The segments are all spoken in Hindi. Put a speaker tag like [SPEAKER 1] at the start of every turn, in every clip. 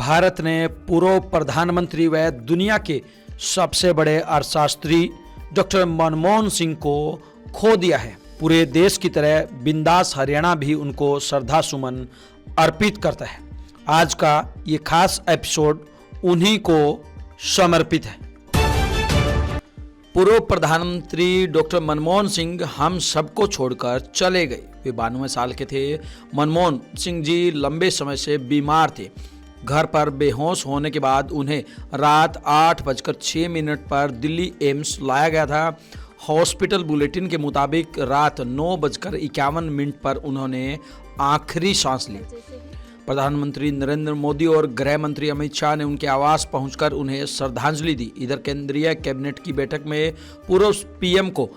[SPEAKER 1] भारत ने पूर्व प्रधानमंत्री व दुनिया के सबसे बड़े अर्थशास्त्री डॉक्टर मनमोहन सिंह को खो दिया है। पूरे देश की तरह बिंदास हरियाणा भी उनको श्रद्धा सुमन अर्पित करता है। आज का ये खास एपिसोड उन्हीं को समर्पित है। पूर्व प्रधानमंत्री डॉक्टर मनमोहन सिंह हम सबको छोड़कर चले गए। वे 92 साल के थे। मनमोहन सिंह जी लंबे समय से बीमार थे। घर पर बेहोश होने के बाद उन्हें रात 8:06 पर दिल्ली एम्स लाया गया था। हॉस्पिटल बुलेटिन के मुताबिक रात 9:51 पर उन्होंने आखिरी सांस ली। प्रधानमंत्री नरेंद्र मोदी और गृह मंत्री अमित शाह ने उनके आवास पहुंचकर उन्हें श्रद्धांजलि दी। इधर केंद्रीय कैबिनेट की बैठक में पूर्व पीएम को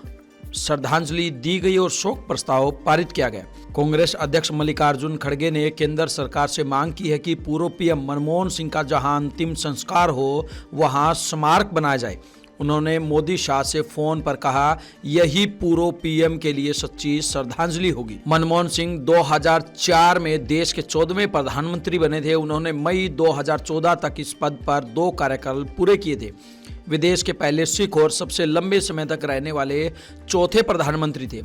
[SPEAKER 1] श्रद्धांजलि दी गई और शोक प्रस्ताव पारित किया गया। कांग्रेस अध्यक्ष मल्लिकार्जुन खड़गे ने केंद्र सरकार से मांग की है कि पूर्व पीएम मनमोहन सिंह का जहां अंतिम संस्कार हो वहां स्मारक बनाया जाए। उन्होंने मोदी शाह से फोन पर कहा, यही पूर्व पीएम के लिए सच्ची श्रद्धांजलि होगी। मनमोहन सिंह 2004 में देश के 14वें प्रधानमंत्री बने थे। उन्होंने मई 2014 तक इस पद पर 2 कार्यकाल पूरे किए थे। वे देश के पहले सिख और सबसे लंबे समय तक रहने वाले चौथे प्रधानमंत्री थे।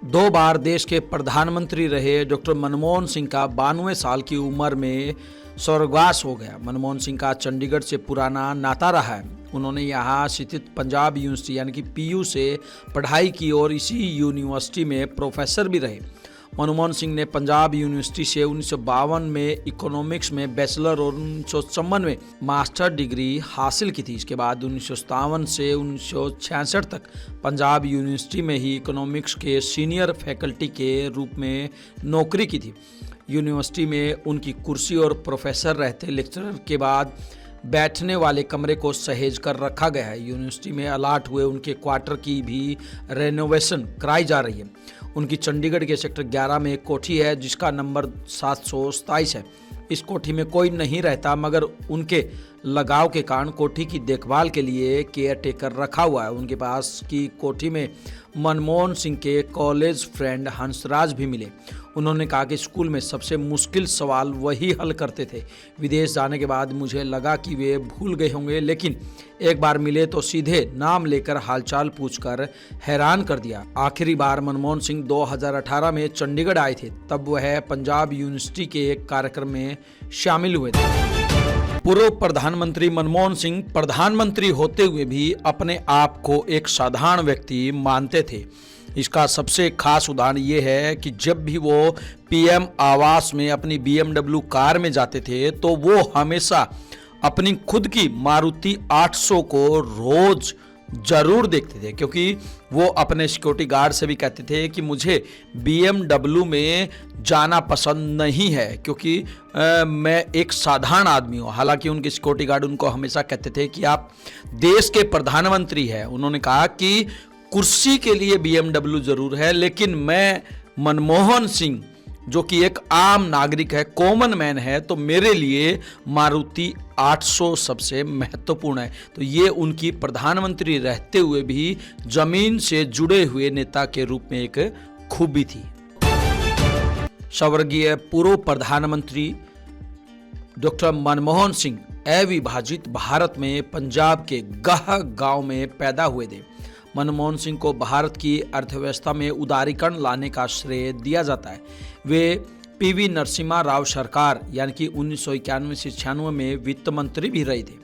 [SPEAKER 1] 2 बार देश के प्रधानमंत्री रहे डॉक्टर मनमोहन सिंह का 92 साल की उम्र में स्वर्गवास हो गया। मनमोहन सिंह का चंडीगढ़ से पुराना नाता रहा है। उन्होंने यहाँ स्थित पंजाब यूनिवर्सिटी यानी कि पीयू से पढ़ाई की और इसी यूनिवर्सिटी में प्रोफेसर भी रहे। मनमोहन सिंह ने पंजाब यूनिवर्सिटी से 1952 में इकोनॉमिक्स में बैचलर और 1956 में मास्टर डिग्री हासिल की थी। इसके बाद 1957 से 1966 तक पंजाब यूनिवर्सिटी में ही इकोनॉमिक्स के सीनियर फैकल्टी के रूप में नौकरी की थी। यूनिवर्सिटी में उनकी कुर्सी और प्रोफेसर रहते लेक्चरर के बाद बैठने वाले कमरे को सहेज कर रखा गया है। यूनिवर्सिटी में अलाट हुए उनके क्वार्टर की भी रेनोवेशन कराई जा रही है। उनकी चंडीगढ़ के सेक्टर 11 में एक कोठी है जिसका नंबर 727 है। इस कोठी में कोई नहीं रहता, मगर उनके लगाव के कारण कोठी की देखभाल के लिए केयर टेकर रखा हुआ है। उनके पास की कोठी में मनमोहन सिंह के कॉलेज फ्रेंड हंसराज भी मिले। उन्होंने कहा कि स्कूल में सबसे मुश्किल सवाल वही हल करते थे। विदेश जाने के बाद मुझे लगा कि वे भूल गए होंगे, लेकिन एक बार मिले तो सीधे नाम लेकर हालचाल पूछकर हैरान कर दिया। आखिरी बार मनमोहन सिंह 2018 में चंडीगढ़ आए थे। तब वह पंजाब यूनिवर्सिटी के एक कार्यक्रम में शामिल हुए थे। पूर्व प्रधानमंत्री मनमोहन सिंह प्रधानमंत्री होते हुए भी अपने आप को एक साधारण व्यक्ति मानते थे। इसका सबसे खास उदाहरण ये है कि जब भी वो पीएम आवास में अपनी BMW कार में जाते थे तो वो हमेशा अपनी खुद की मारुति 800 को रोज जरूर देखते थे, क्योंकि वो अपने सिक्योरिटी गार्ड से भी कहते थे कि मुझे BMW में जाना पसंद नहीं है, क्योंकि मैं एक साधारण आदमी हूँ। हालांकि उनके सिक्योरिटी गार्ड उनको हमेशा कहते थे कि आप देश के प्रधानमंत्री हैं। उन्होंने कहा कि कुर्सी के लिए BMW जरूर है, लेकिन मैं मनमोहन सिंह जो कि एक आम नागरिक है, कॉमन मैन है, तो मेरे लिए मारुति 800 सबसे महत्वपूर्ण है। तो ये उनकी प्रधानमंत्री रहते हुए भी जमीन से जुड़े हुए नेता के रूप में एक खूबी थी। स्वर्गीय पूर्व प्रधानमंत्री डॉक्टर मनमोहन सिंह अविभाजित भारत में पंजाब के गह गांव में पैदा हुए थे। मनमोहन सिंह को भारत की अर्थव्यवस्था में उदारीकरण लाने का श्रेय दिया जाता है। वे पीवी नरसिम्हा राव सरकार यानी कि 1991 से 96 में वित्त मंत्री भी रहे थे।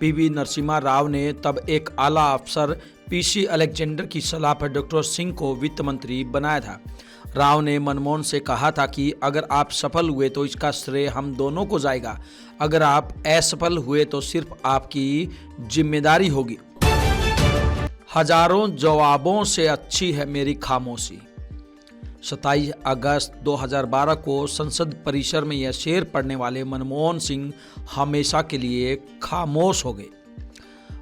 [SPEAKER 1] पीवी नरसिम्हा राव ने तब एक आला अफसर पीसी अलेक्जेंडर की सलाह पर डॉक्टर सिंह को वित्त मंत्री बनाया था। राव ने मनमोहन से कहा था कि अगर आप सफल हुए तो इसका श्रेय हम दोनों को जाएगा, अगर आप असफल हुए तो सिर्फ आपकी जिम्मेदारी होगी। हजारों जवाबों से अच्छी है मेरी खामोशी। 27 अगस्त 2012 को संसद परिसर में यह शेर पढ़ने वाले मनमोहन सिंह हमेशा के लिए खामोश हो गए।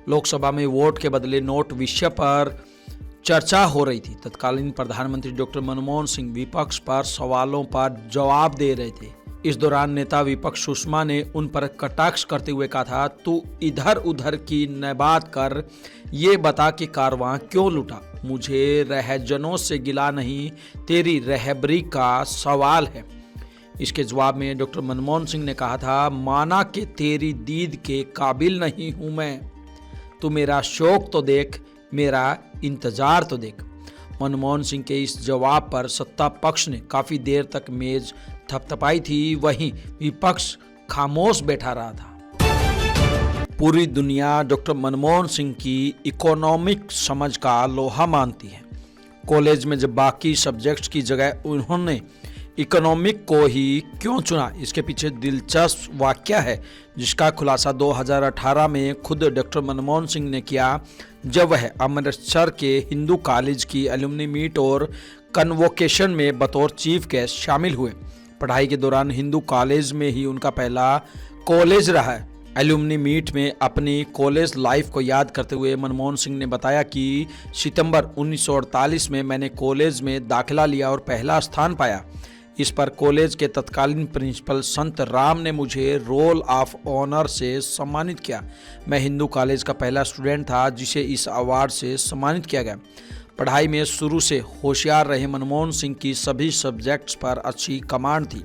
[SPEAKER 1] लोकसभा में वोट के बदले नोट विषय पर चर्चा हो रही थी। तत्कालीन प्रधानमंत्री डॉक्टर मनमोहन सिंह विपक्ष पर सवालों पर जवाब दे रहे थे। इस दौरान नेता विपक्ष सुषमा ने उन पर कटाक्ष करते हुए कहा था, तू इधर उधर की न बात कर, ये बता कि कारवां क्यों लूटा। मुझे रहजनों से गिला नहीं, तेरी रहबरी का सवाल है। इसके जवाब में डॉक्टर मनमोहन सिंह ने कहा था, माना कि तेरी दीद के काबिल नहीं हूं मैं, तू मेरा शौक तो देख, मेरा इंतजार तो देख। मनमोहन सिंह के इस जवाब पर सत्ता पक्ष ने काफी देर तक मेज थपथपाई थी, वहीं विपक्ष खामोश बैठा रहा था। पूरी दुनिया डॉक्टर मनमोहन सिंह की इकोनॉमिक समझ का लोहा मानती है। कॉलेज में जब बाकी सब्जेक्ट्स की जगह उन्होंने इकोनॉमिक को ही क्यों चुना, इसके पीछे दिलचस्प वाकया है जिसका खुलासा 2018 में खुद डॉक्टर मनमोहन सिंह ने किया, जब वह अमृतसर के हिंदू कॉलेज की एलुमनी मीट और कन्वोकेशन में बतौर चीफ गेस्ट शामिल हुए। पढ़ाई के दौरान हिंदू कॉलेज में ही उनका पहला कॉलेज रहा है। एलुमनी मीट में अपनी कॉलेज लाइफ को याद करते हुए मनमोहन सिंह ने बताया कि सितंबर 1948 में मैंने कॉलेज में दाखिला लिया और पहला स्थान पाया। इस पर कॉलेज के तत्कालीन प्रिंसिपल संत राम ने मुझे रोल ऑफ ऑनर से सम्मानित किया। मैं हिंदू कॉलेज का पहला स्टूडेंट था जिसे इस अवार्ड से सम्मानित किया गया। पढ़ाई में शुरू से होशियार रहे मनमोहन सिंह की सभी सब्जेक्ट्स पर अच्छी कमांड थी।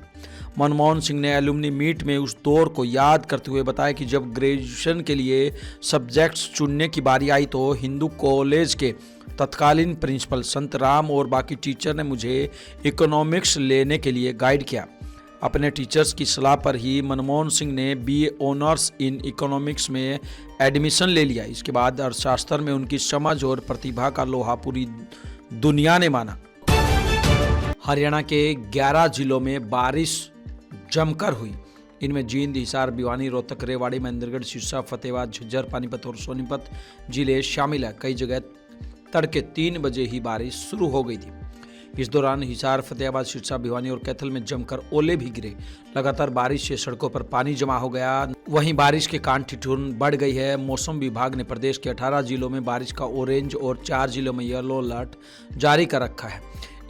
[SPEAKER 1] मनमोहन सिंह ने एलुमनी मीट में उस दौर को याद करते हुए बताया कि जब ग्रेजुएशन के लिए सब्जेक्ट्स चुनने की बारी आई तो हिंदू कॉलेज के तत्कालीन प्रिंसिपल संत राम और बाकी टीचर ने मुझे इकोनॉमिक्स लेने के लिए गाइड किया। अपने टीचर्स की सलाह पर ही मनमोहन सिंह ने बीए ऑनर्स इन इकोनॉमिक्स में एडमिशन ले लिया। इसके बाद अर्थशास्त्र में उनकी समझ और प्रतिभा का लोहा पूरी दुनिया ने माना। हरियाणा के 11 जिलों में बारिश जमकर हुई। इनमें जींद, हिसार, भिवानी, रोहतक, रेवाड़ी, महेंद्रगढ़, सिरसा, फतेहाबाद, झज्जर, पानीपत और सोनीपत जिले शामिल है। कई जगह तड़के 3 बजे ही बारिश शुरू हो गई थी। इस दौरान हिसार, फतेहाबाद, सिरसा, भिवानी और कैथल में जमकर ओले भी गिरे। लगातार बारिश से सड़कों पर पानी जमा हो गया। वहीं बारिश के कारण ठिठुरन बढ़ गई है। मौसम विभाग ने प्रदेश के 18 जिलों में बारिश का ऑरेंज और 4 जिलों में येलो अलर्ट जारी कर रखा है।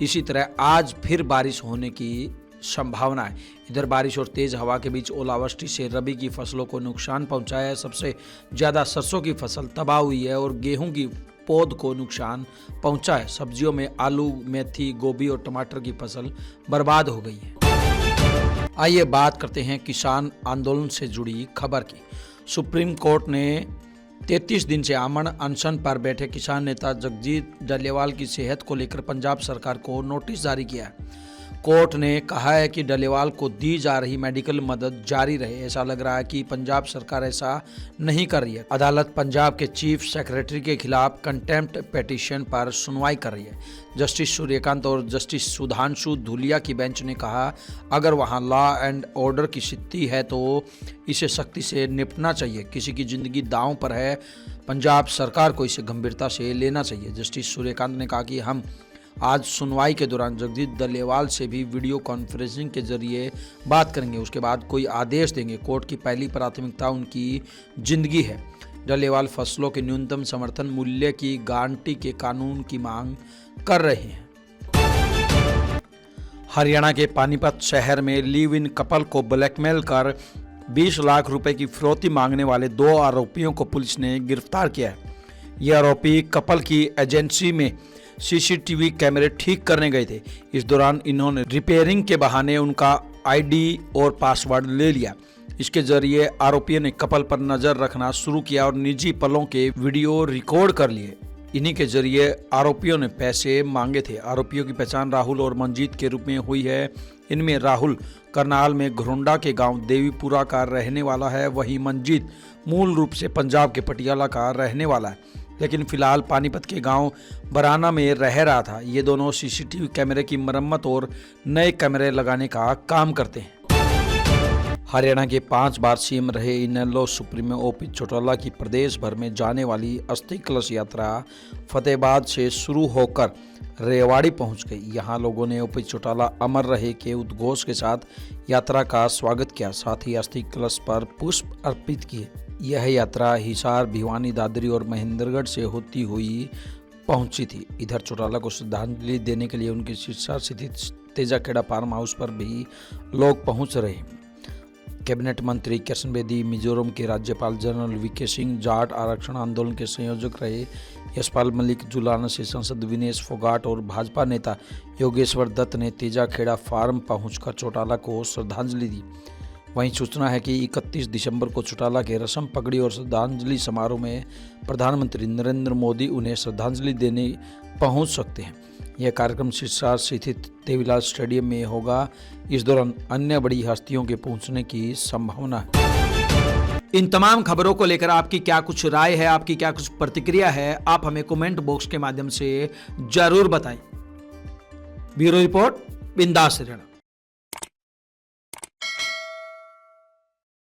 [SPEAKER 1] इसी तरह आज फिर बारिश होने की संभावना है। इधर बारिश और तेज हवा के बीच ओलावृष्टि से रबी की फसलों को नुकसान पहुंचा है। सबसे ज्यादा सरसों की फसल तबाह हुई है और गेहूं की पौध को नुकसान पहुंचा है। सब्जियों में आलू, मेथी, गोभी और टमाटर की फसल बर्बाद हो गई है। आइए बात करते हैं किसान आंदोलन से जुड़ी खबर की। सुप्रीम कोर्ट ने 33 दिन से अमन अनशन पर बैठे किसान नेता जगजीत डल्लेवाल की सेहत को लेकर पंजाब सरकार को नोटिस जारी किया है। कोर्ट ने कहा है कि डल्लेवाल को दी जा रही मेडिकल मदद जारी रहे। ऐसा लग रहा है कि पंजाब सरकार ऐसा नहीं कर रही है। अदालत पंजाब के चीफ सेक्रेटरी के खिलाफ कंटेम्प्ट पिटीशन पर सुनवाई कर रही है। जस्टिस सूर्यकांत और जस्टिस सुधांशु धूलिया की बेंच ने कहा, अगर वहां लॉ एंड ऑर्डर की स्थिति है तो इसे सख्ती से निपटना चाहिए। किसी की जिंदगी दांव पर है, पंजाब सरकार को इसे गंभीरता से लेना चाहिए। जस्टिस सूर्यकांत ने कहा कि हम आज सुनवाई के दौरान जगजीत डल्लेवाल से भी वीडियो कॉन्फ्रेंसिंग के जरिए बात करेंगे, उसके बाद कोई आदेश देंगे। कोर्ट की पहली प्राथमिकता उनकी जिंदगी है। डल्लेवाल फसलों के न्यूनतम समर्थन मूल्य की गारंटी के कानून की मांग कर रहे हैं। हरियाणा के पानीपत शहर में लिव इन कपल को ब्लैकमेल कर 20 लाख रुपए की फिरौती मांगने वाले 2 आरोपियों को पुलिस ने गिरफ्तार किया है। ये आरोपी कपल की एजेंसी में सीसीटीवी कैमरे ठीक करने गए थे। इस दौरान इन्होंने रिपेयरिंग के बहाने उनका आईडी और पासवर्ड ले लिया। इसके जरिए आरोपियों ने कपल पर नजर रखना शुरू किया और निजी पलों के वीडियो रिकॉर्ड कर लिए। इन्हीं के जरिए आरोपियों ने पैसे मांगे थे। आरोपियों की पहचान राहुल और मंजीत के रूप में हुई है। इनमें राहुल करनाल में घरोंडा के गांव देवीपुरा का रहने वाला है, वहीं मंजीत मूल रूप से पंजाब के पटियाला का रहने वाला है, लेकिन फिलहाल पानीपत के गांव बराना में रह रहा था। ये दोनों सीसीटीवी कैमरे की मरम्मत और नए कैमरे लगाने का काम करते हैं। हरियाणा के 5 बार सीएम रहे इनेलो सुप्रीमो ओपी चौटाला की प्रदेश भर में जाने वाली अस्थि कलश यात्रा फतेहाबाद से शुरू होकर रेवाड़ी पहुंच गई। यहां लोगों ने ओपी चौटाला अमर रहे के उद्घोष के साथ यात्रा का स्वागत किया, साथ ही अस्थि कलश पर पुष्प अर्पित किए। यह यात्रा हिसार, भिवानी, दादरी और महेंद्रगढ़ से होती हुई पहुंची थी। इधर चौटाला को श्रद्धांजलि देने के लिए उनकी सिरसा स्थित तेजाखेड़ा फार्म हाउस पर भी लोग पहुंच रहे। कैबिनेट मंत्री किशन बेदी, मिजोरम के राज्यपाल जनरल वीके सिंह, जाट आरक्षण आंदोलन के संयोजक रहे यशपाल मलिक, जुलाना से सांसद विनेश फोगाट और भाजपा नेता योगेश्वर दत्त ने तेजाखेड़ा फार्म पहुंचकर चौटाला को श्रद्धांजलि दी। वहीं सूचना है कि 31 दिसंबर को चौटाला के रस्म पगड़ी और श्रद्धांजलि समारोह में प्रधानमंत्री नरेंद्र मोदी उन्हें श्रद्धांजलि देने पहुंच सकते हैं। यह कार्यक्रम सिरसा स्थित देवीलाल स्टेडियम में होगा। इस दौरान अन्य बड़ी हस्तियों के पहुंचने की संभावना है। इन तमाम खबरों को लेकर आपकी क्या कुछ राय है, आपकी क्या कुछ प्रतिक्रिया है, आप हमें कमेंट बॉक्स के माध्यम से जरूर बताएं। ब्यूरो रिपोर्ट, बिंदास हरियाणा।